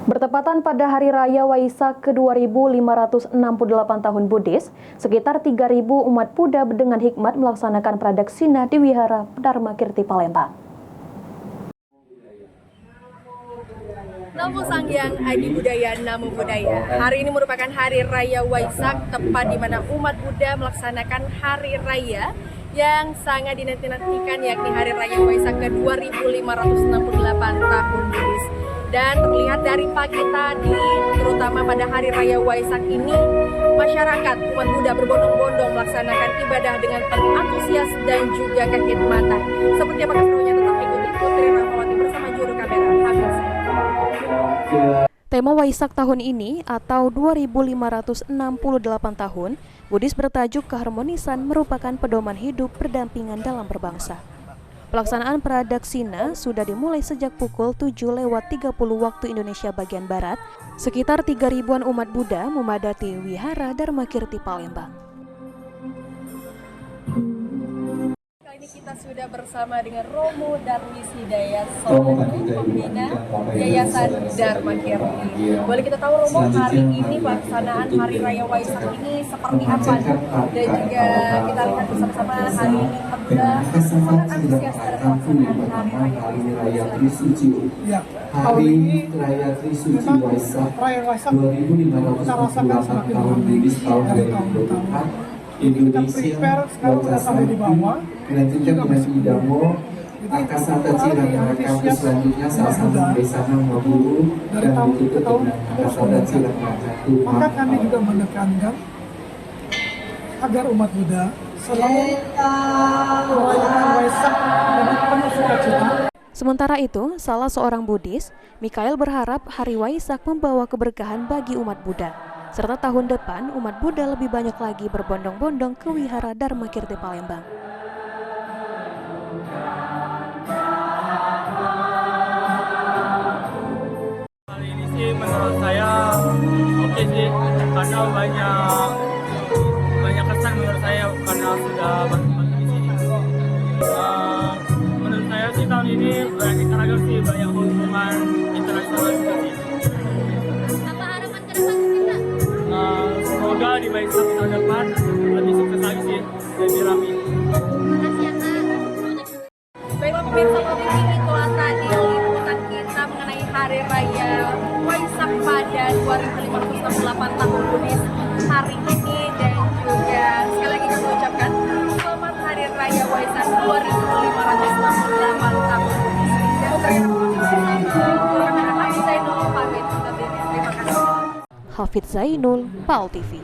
Bertepatan pada Hari Raya Waisak ke-2568 tahun Buddhis, sekitar 3.000 umat Buddha dengan hikmat melaksanakan pradaksina di Wihara Dharmakirti Palembang. Namo Sanghyang Adi Budaya Namo Buddhaya. Hari ini merupakan Hari Raya Waisak, tepat di mana umat Buddha melaksanakan Hari Raya yang sangat dinanti-nantikan, yakni Hari Raya Waisak ke-2568 tahun Buddhis. Dan terlihat dari pagi tadi, terutama pada Hari Raya Waisak ini, masyarakat umat Buddha berbondong-bondong melaksanakan ibadah dengan penuh antusias dan juga kekhidmatan. Seperti apa keseruannya, tetap ikuti Putri Rahmawati bersama juru kamera Hafiz. Tema Waisak tahun ini atau 2568 tahun, Buddhis bertajuk keharmonisan merupakan pedoman hidup berdampingan dalam berbangsa. Pelaksanaan pradaksina sudah dimulai sejak pukul 7:30 waktu Indonesia bagian Barat. Sekitar 3.000-an umat Buddha memadati Wihara Dharmakirti Palembang. Kali ini kita sudah bersama dengan Romo Darwis Hidayat, pembina Yayasan Dharmakirti. Boleh kita tahu, Romo, hari ini pelaksanaan Hari Raya Waisak ini seperti apa? Dan juga kita lihat bersama-sama hari ini sudah sangat antusias dalam pelaksanaan Hari Raya Trisuci. Ya, hari Raya Trisuci Waisak 2568 tahun Buddhis tahun 2024. Indonesia sudah sampai di bawah. Kelanjutan masih Damo akan sampai Ciracas selanjutnya sama bersama Maburu dan ditutup dengan Kasada Ciracas. Maka kami juga menekankan agar umat Buddha selalu merayakan Waisak dengan penuh sukacita. Sementara itu, salah seorang Buddhis, Mikael, berharap Hari Waisak membawa keberkahan bagi umat Buddha, serta tahun depan umat Buddha lebih banyak lagi berbondong-bondong ke Wihara Dharmakirti Palembang. Kali ini sih menurut saya oke sih, karena banyak kesan menurut saya karena sudah banyak di sini. Menurut saya sih tahun ini ikan sih banyak hubungan internasional juga sih. Apa harapan ke depan kita? Semoga di Waisak tahun depan lebih sukses lagi sih, lebih ramai. Makasih ya, Kak. Baiklah pemirsa, ini telah tadi liputan kita mengenai Hari Raya Waisak pada 2568 tahun Buddhis hari ini, dan juga sekali lagi kami ucapkan selamat Hari Raya Waisak 2568 tahun Buddhis. Hafidz Zainul, PAL TV.